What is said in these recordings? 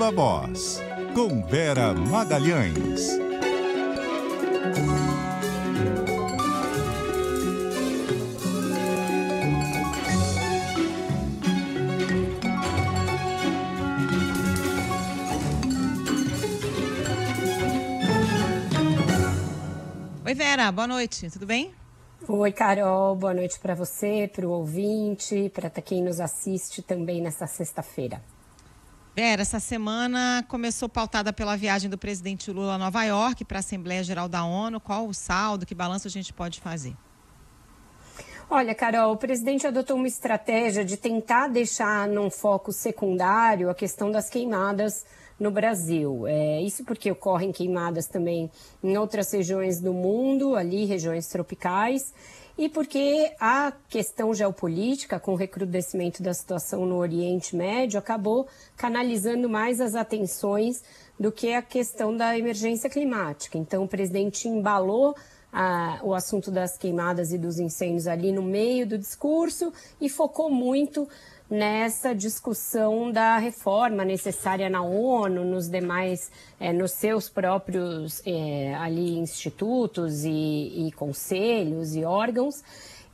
Viva Voz, com Vera Magalhães. Oi, Vera, boa noite, tudo bem? Oi, Carol, boa noite para você, para o ouvinte, para quem nos assiste também nesta sexta-feira. Vera, essa semana começou pautada pela viagem do presidente Lula a Nova York para a Assembleia Geral da ONU. Qual o saldo, que balanço a gente pode fazer? Olha, Carol, o presidente adotou uma estratégia de tentar deixar num foco secundário a questão das queimadas no Brasil. Isso porque ocorrem queimadas também em outras regiões do mundo, ali regiões tropicais, e porque a questão geopolítica, com o recrudescimento da situação no Oriente Médio, acabou canalizando mais as atenções do que a questão da emergência climática. Então, o presidente embalou o assunto das queimadas e dos incêndios ali no meio do discurso e focou muito nessa discussão da reforma necessária na ONU, nos demais, nos seus próprios ali institutos e conselhos e órgãos,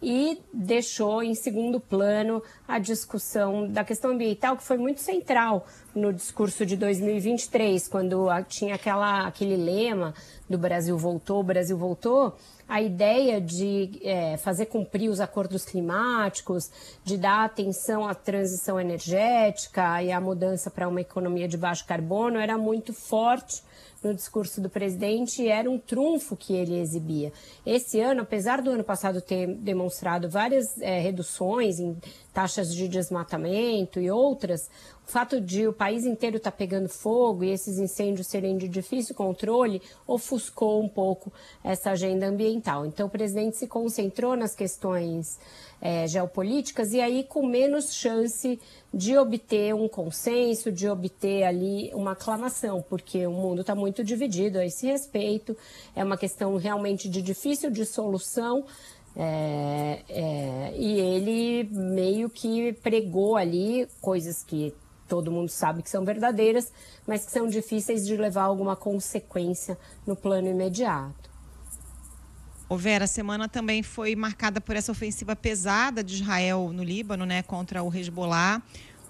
e deixou em segundo plano a discussão da questão ambiental, que foi muito central no discurso de 2023, quando tinha aquele lema do Brasil voltou, a ideia de fazer cumprir os acordos climáticos, de dar atenção à transição energética e à mudança para uma economia de baixo carbono era muito forte no discurso do presidente e era um trunfo que ele exibia. Esse ano, apesar do ano passado ter demonstrado várias reduções em taxas de desmatamento e outras, o fato de o país inteiro estar pegando fogo e esses incêndios serem de difícil controle ofuscou um pouco essa agenda ambiental. Então, o presidente se concentrou nas questões geopolíticas e aí com menos chance de obter um consenso, de obter ali uma aclamação, porque o mundo está muito dividido a esse respeito, é uma questão realmente de difícil dissolução. E ele meio que pregou ali coisas que todo mundo sabe que são verdadeiras, mas que são difíceis de levar a alguma consequência no plano imediato. Ô Vera, a semana também foi marcada por essa ofensiva pesada de Israel no Líbano, né, contra o Hezbollah,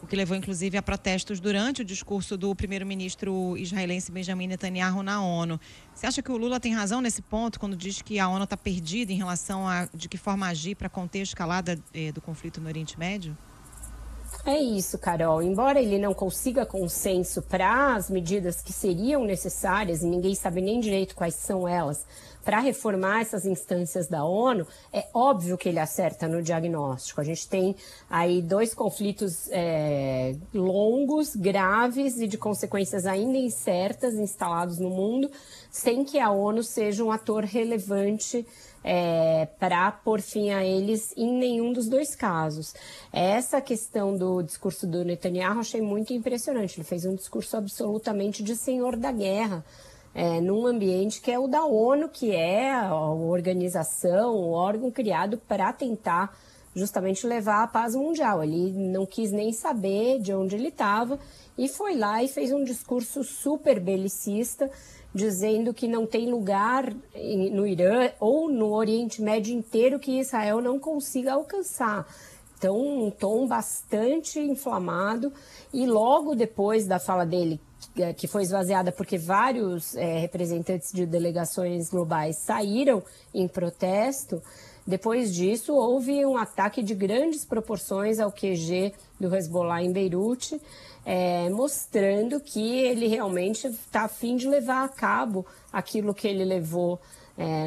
o que levou inclusive a protestos durante o discurso do primeiro-ministro israelense Benjamin Netanyahu na ONU. Você acha que o Lula tem razão nesse ponto, quando diz que a ONU está perdida em relação a de que forma agir para conter a escalada do conflito no Oriente Médio? É isso, Carol. Embora ele não consiga consenso para as medidas que seriam necessárias, e ninguém sabe nem direito quais são elas, para reformar essas instâncias da ONU, é óbvio que ele acerta no diagnóstico. A gente tem aí dois conflitos longos, graves e de consequências ainda incertas instalados no mundo, sem que a ONU seja um ator relevante para pôr fim a eles em nenhum dos dois casos. Essa questão do discurso do Netanyahu eu achei muito impressionante. Ele fez um discurso absolutamente de senhor da guerra, num ambiente que é o da ONU, que é a organização, o órgão criado para tentar justamente levar a paz mundial. Ele não quis nem saber de onde ele estava e foi lá e fez um discurso super belicista, dizendo que não tem lugar no Irã ou no Oriente Médio inteiro que Israel não consiga alcançar. Então, um tom bastante inflamado. E logo depois da fala dele, que foi esvaziada porque vários representantes de delegações globais saíram em protesto, depois disso houve um ataque de grandes proporções ao QG do Hezbollah em Beirute, mostrando que ele realmente está a fim de levar a cabo aquilo que ele levou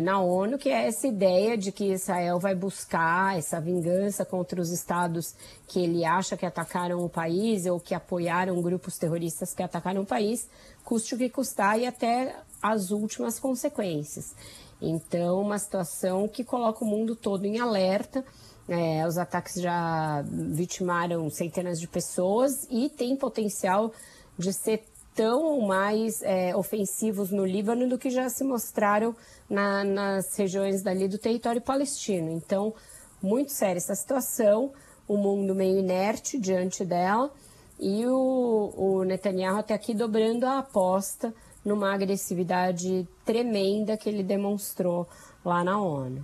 na ONU, que é essa ideia de que Israel vai buscar essa vingança contra os estados que ele acha que atacaram o país ou que apoiaram grupos terroristas que atacaram o país, custe o que custar e até as últimas consequências. Então, uma situação que coloca o mundo todo em alerta. Os ataques já vitimaram centenas de pessoas e tem potencial de ser tão mais ofensivos no Líbano do que já se mostraram nas regiões dali do território palestino. Então, muito séria essa situação, o mundo meio inerte diante dela, e o Netanyahu até aqui dobrando a aposta numa agressividade tremenda que ele demonstrou lá na ONU.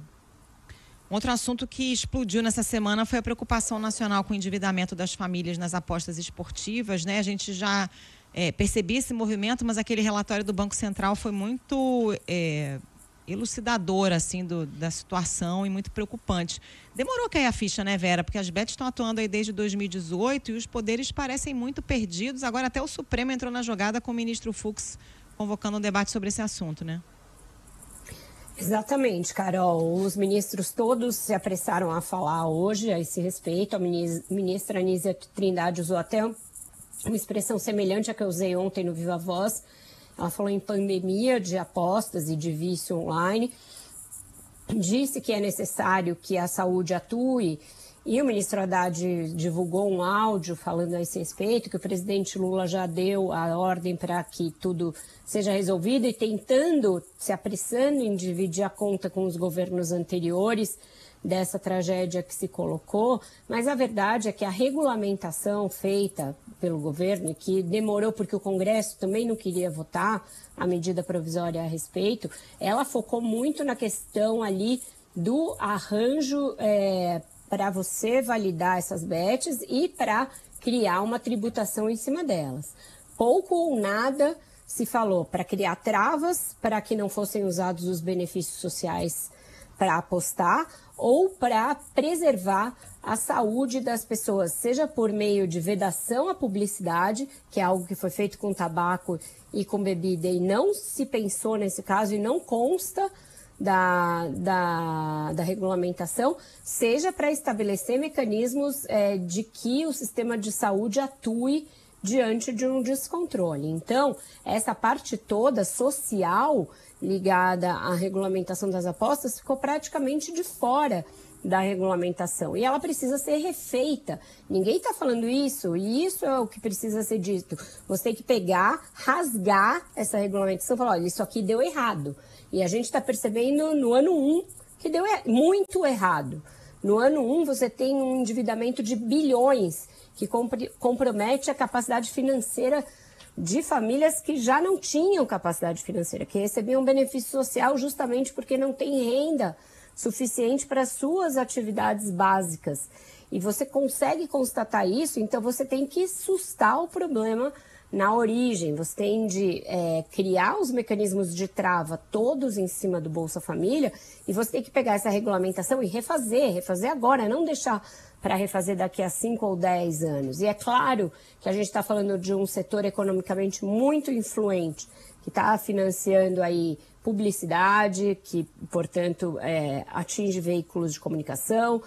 Outro assunto que explodiu nessa semana foi a preocupação nacional com o endividamento das famílias nas apostas esportivas, né? A gente já percebia esse movimento, mas aquele relatório do Banco Central foi muito elucidador assim, da situação e muito preocupante. Demorou a cair a ficha, né, Vera? Porque as bets estão atuando aí desde 2018 e os poderes parecem muito perdidos. Agora até o Supremo entrou na jogada com o ministro Fux convocando um debate sobre esse assunto, né? Exatamente, Carol. Os ministros todos se apressaram a falar hoje a esse respeito. A ministra Anísia Trindade usou até uma expressão semelhante à que eu usei ontem no Viva Voz. Ela falou em pandemia de apostas e de vício online. Disse que é necessário que a saúde atue. E o ministro Haddad divulgou um áudio falando a esse respeito, que o presidente Lula já deu a ordem para que tudo seja resolvido e tentando, se apressando em dividir a conta com os governos anteriores dessa tragédia que se colocou. Mas a verdade é que a regulamentação feita pelo governo, que demorou porque o Congresso também não queria votar a medida provisória a respeito, ela focou muito na questão ali do arranjo para você validar essas bets e para criar uma tributação em cima delas. Pouco ou nada se falou para criar travas para que não fossem usados os benefícios sociais para apostar ou para preservar a saúde das pessoas, seja por meio de vedação à publicidade, que é algo que foi feito com tabaco e com bebida e não se pensou nesse caso e não consta da regulamentação, seja para estabelecer mecanismos de que o sistema de saúde atue diante de um descontrole. Então, essa parte toda social ligada à regulamentação das apostas ficou praticamente de fora da regulamentação. E ela precisa ser refeita. Ninguém está falando isso, e isso é o que precisa ser dito. Você tem que pegar, rasgar essa regulamentação e falar, olha, isso aqui deu errado. E a gente está percebendo no ano 1 que deu muito errado. No ano 1 você tem um endividamento de bilhões que compromete a capacidade financeira de famílias que já não tinham capacidade financeira, que recebiam benefício social justamente porque não tem renda suficiente para suas atividades básicas. E você consegue constatar isso, então você tem que sustar o problema na origem. Você tem de criar os mecanismos de trava todos em cima do Bolsa Família e você tem que pegar essa regulamentação e refazer agora, não deixar para refazer daqui a 5 ou 10 anos. E é claro que a gente está falando de um setor economicamente muito influente, que está financiando aí publicidade, que, portanto, atinge veículos de comunicação,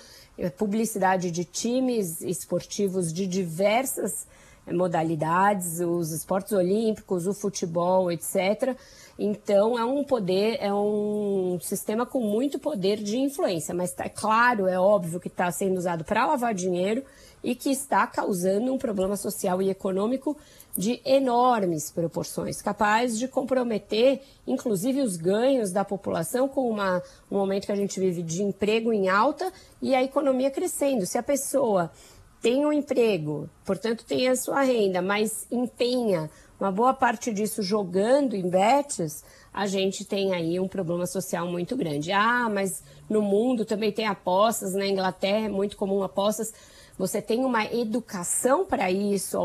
publicidade de times esportivos de diversas modalidades, os esportes olímpicos, o futebol, etc. Então, é um sistema com muito poder de influência, mas é claro, é óbvio que está sendo usado para lavar dinheiro e que está causando um problema social e econômico de enormes proporções, capaz de comprometer, inclusive, os ganhos da população com um momento que a gente vive de emprego em alta e a economia crescendo. Se a pessoa tem um emprego, portanto tem a sua renda, mas empenha uma boa parte disso jogando em bets, a gente tem aí um problema social muito grande. Mas no mundo também tem apostas, na Inglaterra é muito comum apostas. Você tem uma educação para isso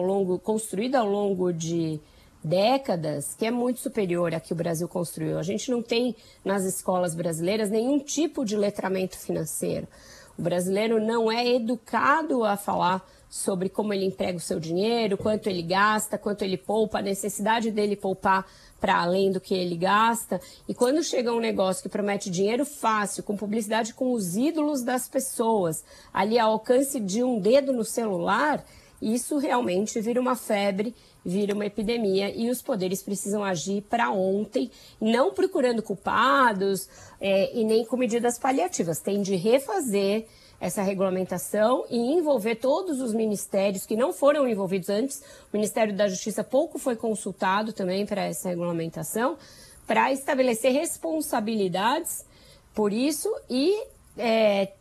construída ao longo de décadas, que é muito superior à que o Brasil construiu. A gente não tem nas escolas brasileiras nenhum tipo de letramento financeiro. O brasileiro não é educado a falar sobre como ele emprega o seu dinheiro, quanto ele gasta, quanto ele poupa, a necessidade dele poupar para além do que ele gasta. E quando chega um negócio que promete dinheiro fácil, com publicidade com os ídolos das pessoas, ali ao alcance de um dedo no celular, isso realmente vira uma febre, vira uma epidemia e os poderes precisam agir para ontem, não procurando culpados e nem com medidas paliativas. Tem de refazer essa regulamentação e envolver todos os ministérios que não foram envolvidos antes. O Ministério da Justiça pouco foi consultado também para essa regulamentação, para estabelecer responsabilidades por isso e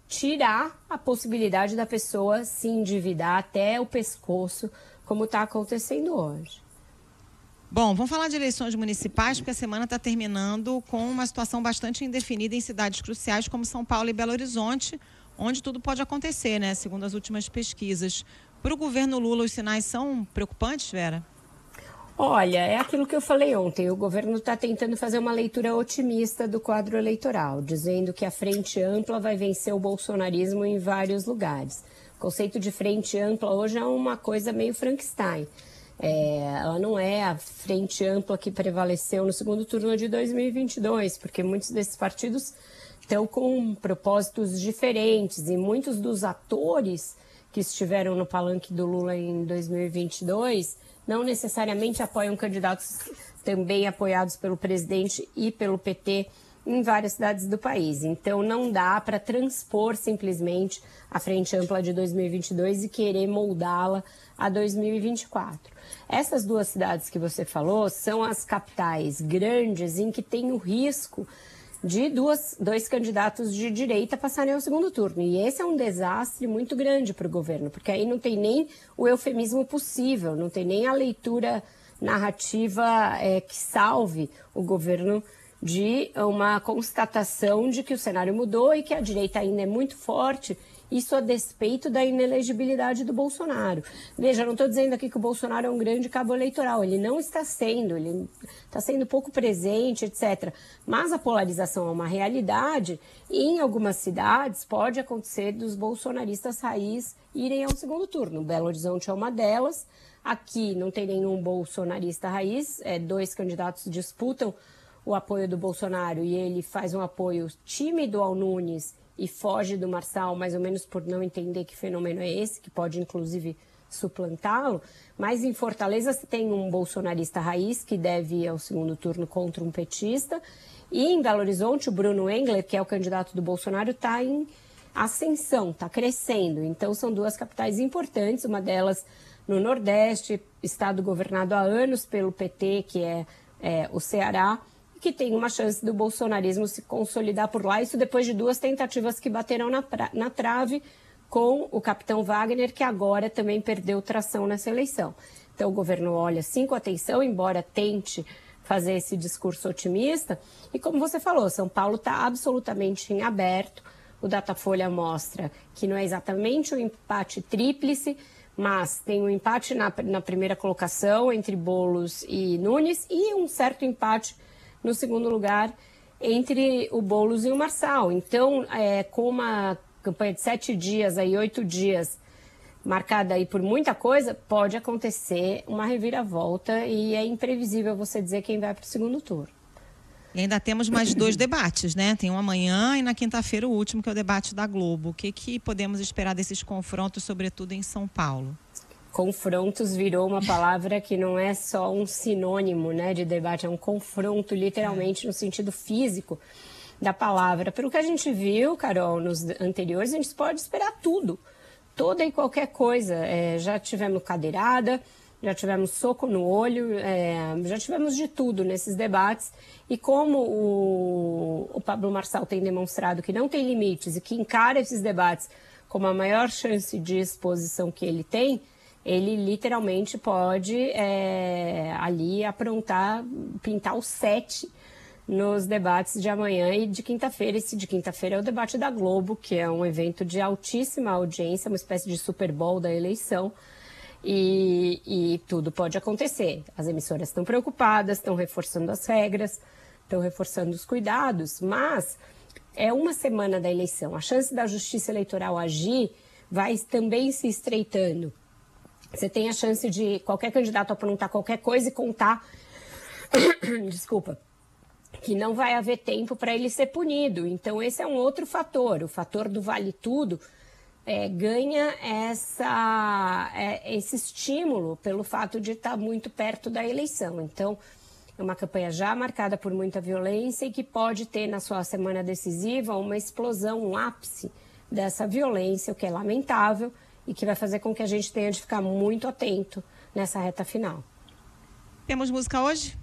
tirar a possibilidade da pessoa se endividar até o pescoço, como está acontecendo hoje. Bom, vamos falar de eleições municipais, porque a semana está terminando com uma situação bastante indefinida em cidades cruciais como São Paulo e Belo Horizonte, onde tudo pode acontecer, né? Segundo as últimas pesquisas. Para o governo Lula, os sinais são preocupantes, Vera? Olha, é aquilo que eu falei ontem, o governo está tentando fazer uma leitura otimista do quadro eleitoral, dizendo que a frente ampla vai vencer o bolsonarismo em vários lugares. O conceito de frente ampla hoje é uma coisa meio Frankenstein. Ela não é a frente ampla que prevaleceu no segundo turno de 2022, porque muitos desses partidos estão com propósitos diferentes e muitos dos atores que estiveram no palanque do Lula em 2022 não necessariamente apoiam candidatos também apoiados pelo presidente e pelo PT em várias cidades do país. Então, não dá para transpor simplesmente a frente ampla de 2022 e querer moldá-la a 2024. Essas duas cidades que você falou são as capitais grandes em que tem o risco de dois candidatos de direita passarem ao segundo turno. E esse é um desastre muito grande para o governo, porque aí não tem nem o eufemismo possível, não tem nem a leitura narrativa que salve o governo de uma constatação de que o cenário mudou e que a direita ainda é muito forte, isso a despeito da inelegibilidade do Bolsonaro. Veja, não estou dizendo aqui que o Bolsonaro é um grande cabo eleitoral, ele não está sendo, ele está sendo pouco presente, etc. Mas a polarização é uma realidade e em algumas cidades pode acontecer dos bolsonaristas raiz irem ao segundo turno. Belo Horizonte é uma delas, aqui não tem nenhum bolsonarista raiz, dois candidatos disputam o apoio do Bolsonaro e ele faz um apoio tímido ao Nunes e foge do Marçal, mais ou menos por não entender que fenômeno é esse, que pode inclusive suplantá-lo. Mas em Fortaleza se tem um bolsonarista raiz que deve ir ao segundo turno contra um petista. E em Belo Horizonte o Bruno Engler, que é o candidato do Bolsonaro, está em ascensão, está crescendo. Então são duas capitais importantes, uma delas no Nordeste, estado governado há anos pelo PT, que é o Ceará, que tem uma chance do bolsonarismo se consolidar por lá, isso depois de duas tentativas que bateram na trave com o capitão Wagner, que agora também perdeu tração nessa eleição. Então o governo olha sim com atenção, embora tente fazer esse discurso otimista, e como você falou, São Paulo está absolutamente em aberto, o Datafolha mostra que não é exatamente um empate tríplice, mas tem um empate na primeira colocação entre Boulos e Nunes e um certo empate no segundo lugar entre o Boulos e o Marçal. Então, com uma campanha de 7 dias, 8 dias, marcada aí por muita coisa, pode acontecer uma reviravolta e é imprevisível você dizer quem vai para o segundo turno. E ainda temos mais 2 debates, né? Tem um amanhã e na quinta-feira o último, que é o debate da Globo. O que podemos esperar desses confrontos, sobretudo em São Paulo? Confrontos virou uma palavra que não é só um sinônimo, né, de debate, é um confronto literalmente no sentido físico da palavra. Pelo que a gente viu, Carol, nos anteriores, a gente pode esperar tudo, toda e qualquer coisa. Já tivemos cadeirada, já tivemos soco no olho, já tivemos de tudo nesses debates. E como o Pablo Marçal tem demonstrado que não tem limites e que encara esses debates como a maior chance de exposição que ele tem, ele literalmente pode ali aprontar, pintar o 7 nos debates de amanhã e de quinta-feira. Esse de quinta-feira é o debate da Globo, que é um evento de altíssima audiência, uma espécie de Super Bowl da eleição. E tudo pode acontecer. As emissoras estão preocupadas, estão reforçando as regras, estão reforçando os cuidados, mas é uma semana da eleição. A chance da Justiça Eleitoral agir vai também se estreitando. Você tem a chance de qualquer candidato aprontar qualquer coisa e contar, desculpa, que não vai haver tempo para ele ser punido. Então esse é um outro fator, o fator do vale tudo ganha esse estímulo pelo fato de estar muito perto da eleição. Então é uma campanha já marcada por muita violência e que pode ter na sua semana decisiva uma explosão, um ápice dessa violência, o que é lamentável, e que vai fazer com que a gente tenha de ficar muito atento nessa reta final. Temos música hoje?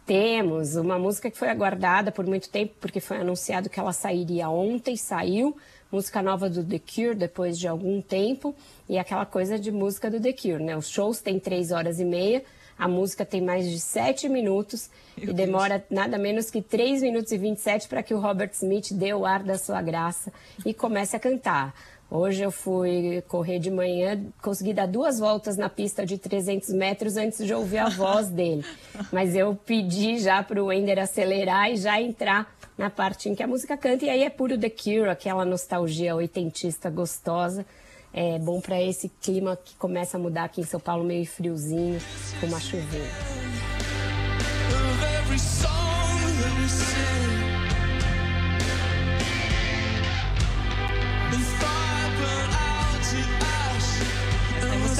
Temos uma música que foi aguardada por muito tempo, porque foi anunciado que ela sairia ontem, saiu. Música nova do The Cure, depois de algum tempo. E aquela coisa de música do The Cure, né? Os shows têm 3 horas e meia, a música tem mais de 7 minutos e demora nada menos que 3 minutos e 27 para que o Robert Smith dê o ar da sua graça e comece a cantar. Hoje eu fui correr de manhã, consegui dar 2 voltas na pista de 300 metros antes de ouvir a voz dele. Mas eu pedi já para o Wender acelerar e já entrar na parte em que a música canta. E aí é puro The Cure, aquela nostalgia oitentista gostosa. É bom para esse clima que começa a mudar aqui em São Paulo, meio friozinho, com uma chuvinha.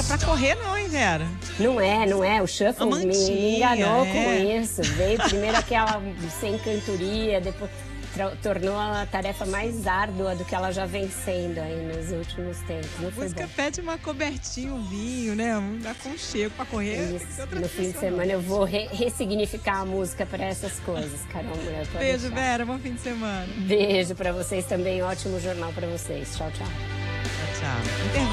Pra correr não, hein, Vera? Não é. O Shuffle me enganou com isso. Veio primeiro aquela sem cantoria, depois tornou a tarefa mais árdua do que ela já vem sendo aí nos últimos tempos. A música pede uma cobertinha, um vinho, né? Um aconchego pra correr. Isso. No fim de semana eu vou ressignificar a música para essas coisas, Carol. Beijo, Vera. Bom fim de semana. Beijo pra vocês também. Ótimo jornal pra vocês. Tchau, tchau. Tchau. Intervalo.